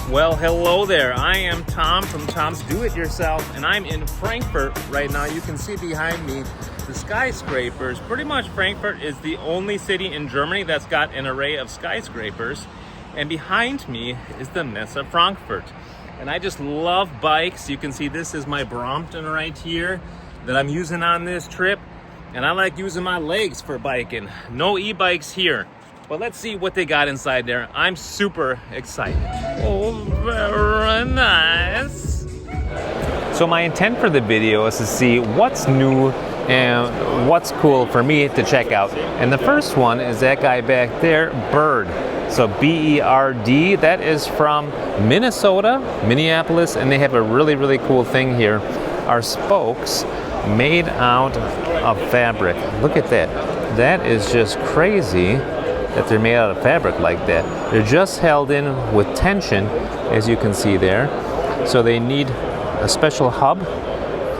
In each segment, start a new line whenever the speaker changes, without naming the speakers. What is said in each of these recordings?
Well, hello there. I am Tom from Tom's Do It Yourself, and I'm in Frankfurt right now. You can see behind me the skyscrapers. Pretty much Frankfurt is the only city in Germany that's got an array of skyscrapers. And behind me is the Messe Frankfurt. And I just love bikes. You can see this is my Brompton right here that I'm using on this trip. And I like using my legs for biking. No e-bikes here. But let's see what they got inside there. I'm super excited. Oh, very nice. So my intent for the video is to see what's new and what's cool for me to check out. And the first one is that guy back there, BERD. So B-E-R-D, that is from Minnesota, Minneapolis, and they have a really cool thing here. Our spokes made out of fabric. Look at that. That is just crazy that they're made out of fabric like that. They're just held in with tension, as you can see there. So they need a special hub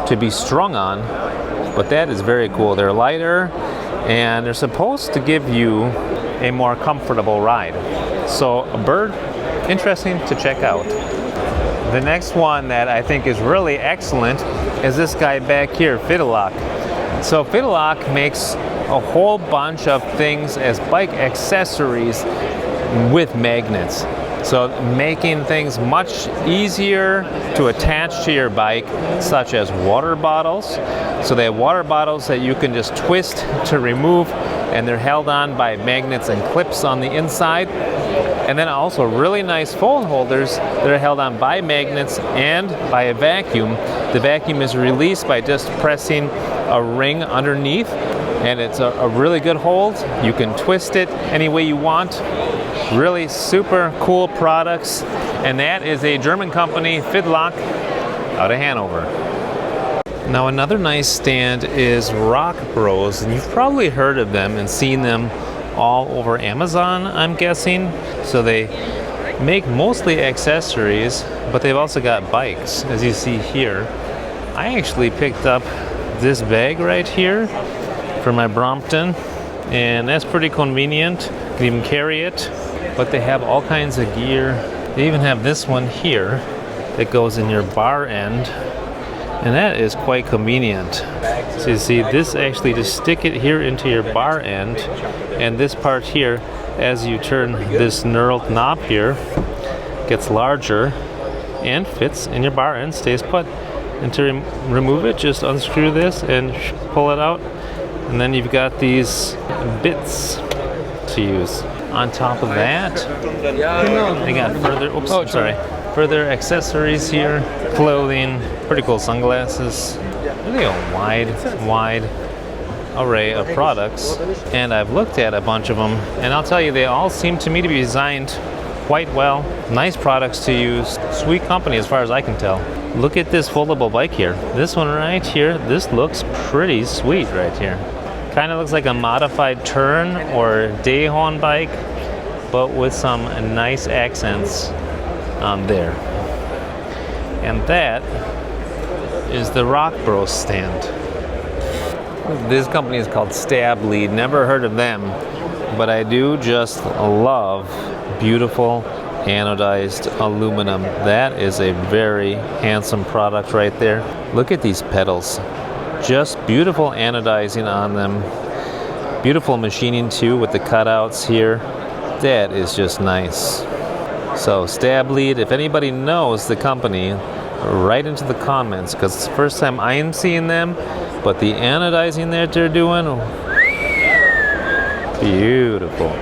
to be strung on, but that is very cool. They're lighter and they're supposed to give you a more comfortable ride. So a BERD, interesting to check out. The next one that I think is really excellent is this guy back here, Fidlock. So Fidlock makes a whole bunch of things as bike accessories with magnets. So making things much easier to attach to your bike, such as water bottles. So they have water bottles that you can just twist to remove, and they're held on by magnets and clips on the inside. And then also really nice phone holders that are held on by magnets and by a vacuum. The vacuum is released by just pressing a ring underneath, and it's a really good hold. You can twist it any way you want. Really super cool products. And that is a German company, Fidlock, out of Hanover. Now another nice stand is Rockbros, and you've probably heard of them and seen them all over Amazon, I'm guessing. So they make mostly accessories, but they've also got bikes, as you see here. I actually picked up this bag right here for my Brompton, and that's pretty convenient. You can even carry it, but they have all kinds of gear. They even have this one here that goes in your bar end, and that is quite convenient. So you see, this actually just stick it here into your bar end, and this part here, as you turn this knurled knob here, gets larger and fits in your bar end, stays put. And to remove it, just unscrew this and pull it out, and then you've got these bits to use. On top of that, they got further accessories here, clothing, pretty cool sunglasses. Really a wide array of products, and I've looked at a bunch of them, and I'll tell you, they all seem to me to be designed quite well. Nice products to use. Sweet company as far as I can tell. Look at this foldable bike here. This one right here, this looks pretty sweet right here. Kind of looks like a modified Turn or Dayhorn bike, but with some nice accents on there. And that is the Rockbros stand. This company is called Stablead. Never heard of them, but I do just love beautiful anodized aluminum. That is a very handsome product right there. Look at these pedals. Just beautiful anodizing on them. Beautiful machining too with the cutouts here. That is just nice. So Stablead, if anybody knows the company, write into the comments, because it's the first time I am seeing them, but the anodizing that they're doing, beautiful.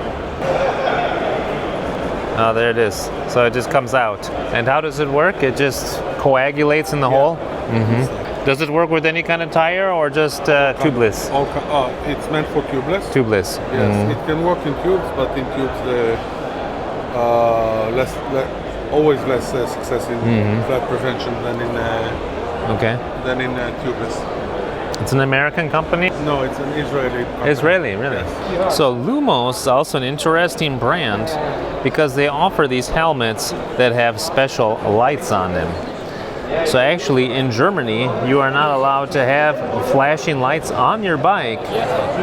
Oh, there it is. So it just comes out. And how does it work? It just coagulates in the hole? Mm-hmm. Does it work with any kind of tire or just tubeless?
It's meant for tubeless.
Tubeless.
Yes, it can work in tubes, but in tubes always less success in flat prevention than in tubeless.
It's an American company?
No, it's an Israeli company.
Israeli, really? Yes. So Lumos is also an interesting brand because they offer these helmets that have special lights on them. So actually in Germany, you are not allowed to have flashing lights on your bike,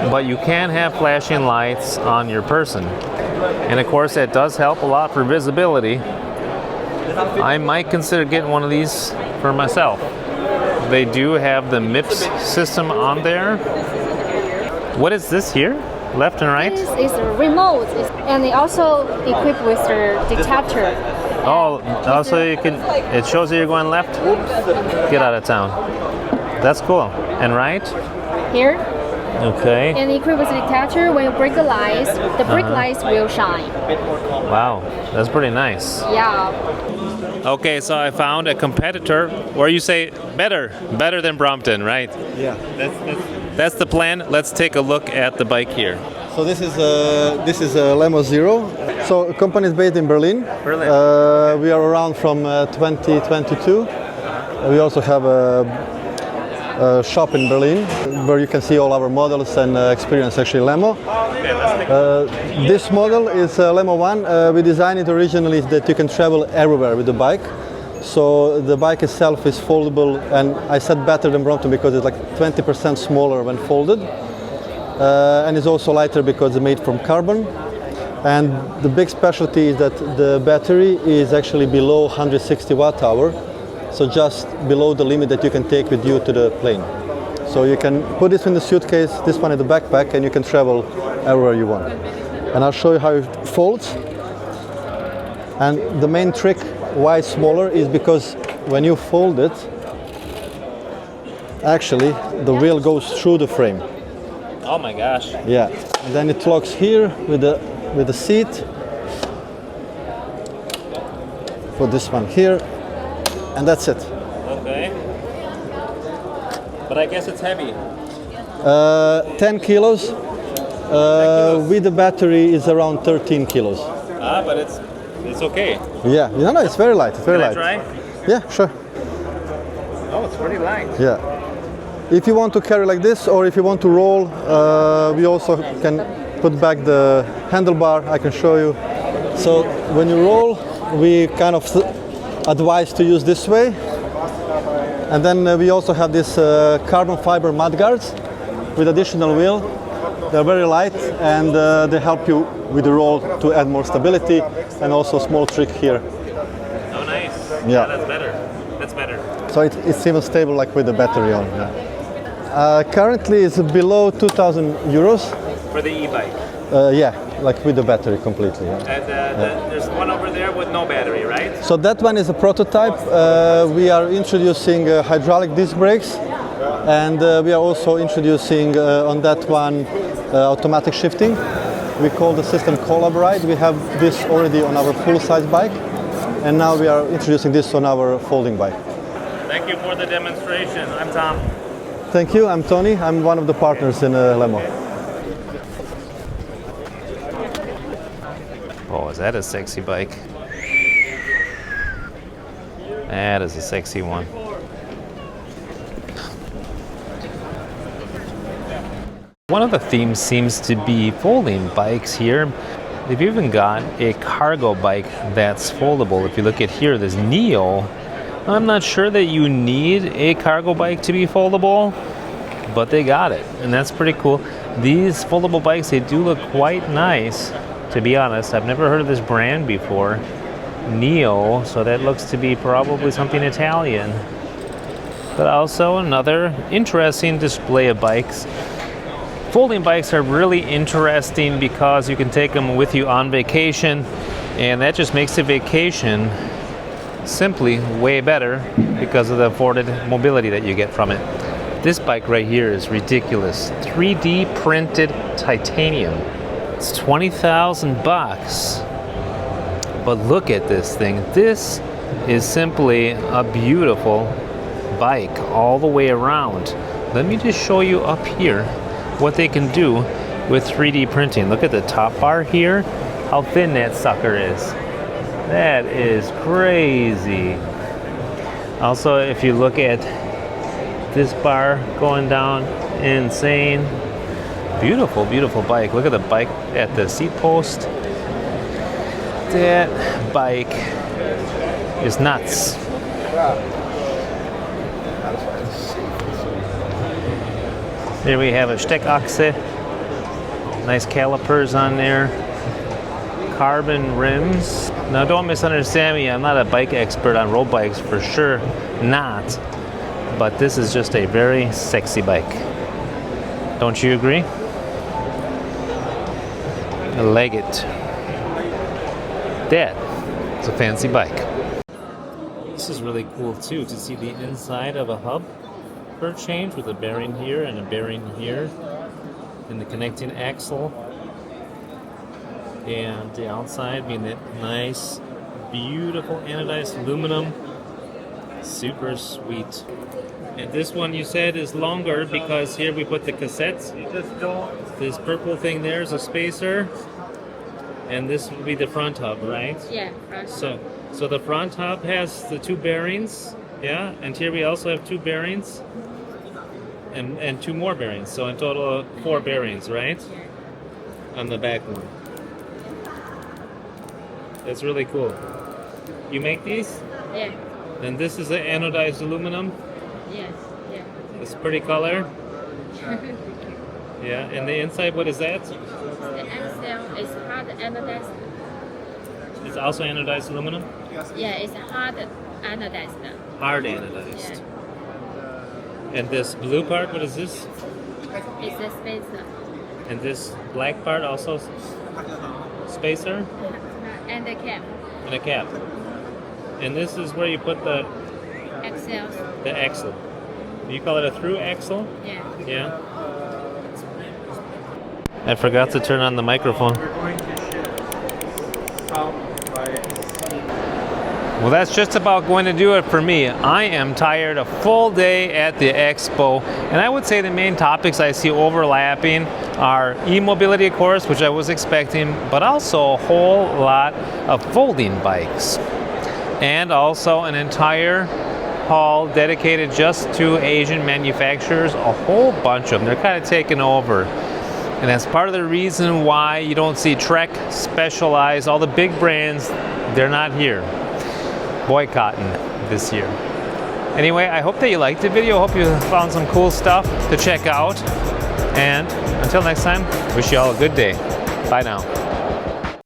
but you can have flashing lights on your person. And of course that does help a lot for visibility. I might consider getting one of these for myself. They do have the MIPS system on there. What is this here? Left and right?
This is a remote, and it also equipped with the detector.
Oh, also you can, it shows that you're going left? Get out of town. That's cool. And right?
Here.
Okay.
And equipped with the detector, when you break the lights, the brake lights will shine.
Wow, that's pretty nice.
Yeah.
Okay, so I found a competitor where you say better than Brompton, right?
Yeah.
That's the plan. Let's take a look at the bike here.
So this is a Lemmo Zero. So the company is based in Berlin.
Berlin.
We are around from 2022. We also have a shop in Berlin where you can see all our models and experience actually Lemmo. This model is Lemmo 1. We designed it originally that you can travel everywhere with the bike. So the bike itself is foldable, and I said better than Brompton because it's like 20% smaller when folded. And it's also lighter because it's made from carbon. And the big specialty is that the battery is actually below 160 watt-hour, so just below the limit that you can take with you to the plane. So you can put this in the suitcase, this one in the backpack, and you can travel everywhere you want. And I'll show you how it folds. And the main trick why it's smaller is because when you fold it, actually the wheel goes through the frame.
Oh my gosh.
Yeah, and then it locks here with the seat. Put this one here, and that's it.
Okay. But I guess it's heavy.
10 kilos. With the battery is around 13 kilos.
Ah, but it's okay.
Yeah, no, it's very light. It's very
Can
light.
I try?
Yeah, sure.
Oh, it's pretty light.
Yeah. If you want to carry like this, or if you want to roll, we also can put back the handlebar. I can show you. So when you roll, we kind of advise to use this way. And then we also have this carbon fiber mud guards with additional wheel. They're very light, and they help you with the roll to add more stability, and also a small trick here.
Oh, nice.
Yeah.
That's better. That's better.
So it's even stable like with the battery on. Yeah. Currently it's below 2,000 euros.
For the e-bike.
Yeah, like with the battery completely. Yeah.
And there's one over there with no battery, right?
So that one is a prototype. We are introducing hydraulic disc brakes, and we are also introducing on that one automatic shifting. We call the system Collab Ride. We have this already on our full-size bike, and now we are introducing this on our folding bike.
Thank you for the demonstration. I'm Tom.
Thank you. I'm Tony. I'm one of the partners in Lemmo.
Oh, is that a sexy bike? That is a sexy one. One of the themes seems to be folding bikes here. They've even got a cargo bike that's foldable. If you look at here, this Neo. I'm not sure that you need a cargo bike to be foldable, but they got it, and that's pretty cool. These foldable bikes, they do look quite nice, to be honest. I've never heard of this brand before. Neo, so that looks to be probably something Italian. But also another interesting display of bikes. Folding bikes are really interesting because you can take them with you on vacation, and that just makes the vacation simply way better because of the afforded mobility that you get from it. This bike right here is ridiculous. 3D printed titanium. It's 20,000 bucks. But look at this thing. This is simply a beautiful bike all the way around. Let me just show you up here what they can do with 3D printing. Look at the top bar here, how thin that sucker is. That is crazy. Also, if you look at this bar going down, insane. Beautiful, beautiful bike. Look at the bike at the seat post. That bike is nuts. There we have a Steckachse. Nice calipers on there. Carbon rims. Now don't misunderstand me, I'm not a bike expert on road bikes, for sure not. But this is just a very sexy bike. Don't you agree? I like it. That is a fancy bike. This is really cool too, to see the inside of a hub for change with a bearing here and a bearing here, and the connecting axle, and the outside being that nice, beautiful anodized aluminum. Super sweet. And this one you said is longer because here we put the cassettes. This purple thing there is a spacer, and this will be the front hub, right?
Yeah, front.
So the front hub has the 2 bearings, yeah, and here we also have 2 bearings, and 2 more bearings. So in total 4 bearings, right?
Yeah.
On the back one. That's really cool. You make these?
Yeah.
And this is the anodized aluminum.
Yes. Yeah.
It's pretty color. Yeah, and the inside, what is that?
The axle is hard anodized.
It's also anodized aluminum?
Yeah, it's hard anodized.
Hard anodized.
Yeah.
And this blue part, what is this?
It's a spacer.
And this black part also spacer?
And the cap.
And a cap. And this is where you put the
Axles.
the axle. You call it a through axle?
Yeah.
Yeah. I forgot to turn on the microphone. Well, that's just about going to do it for me. I am tired. A full day at the expo, and I would say the main topics I see overlapping are e-mobility, of course, which I was expecting, but also a whole lot of folding bikes, and also an entire hall dedicated just to Asian manufacturers, a whole bunch of them. They're kind of taking over. And that's part of the reason why you don't see Trek, Specialized, all the big brands, they're not here. Boycotting this year. Anyway, I hope that you liked the video. I hope you found some cool stuff to check out. And until next time, wish you all a good day. Bye now.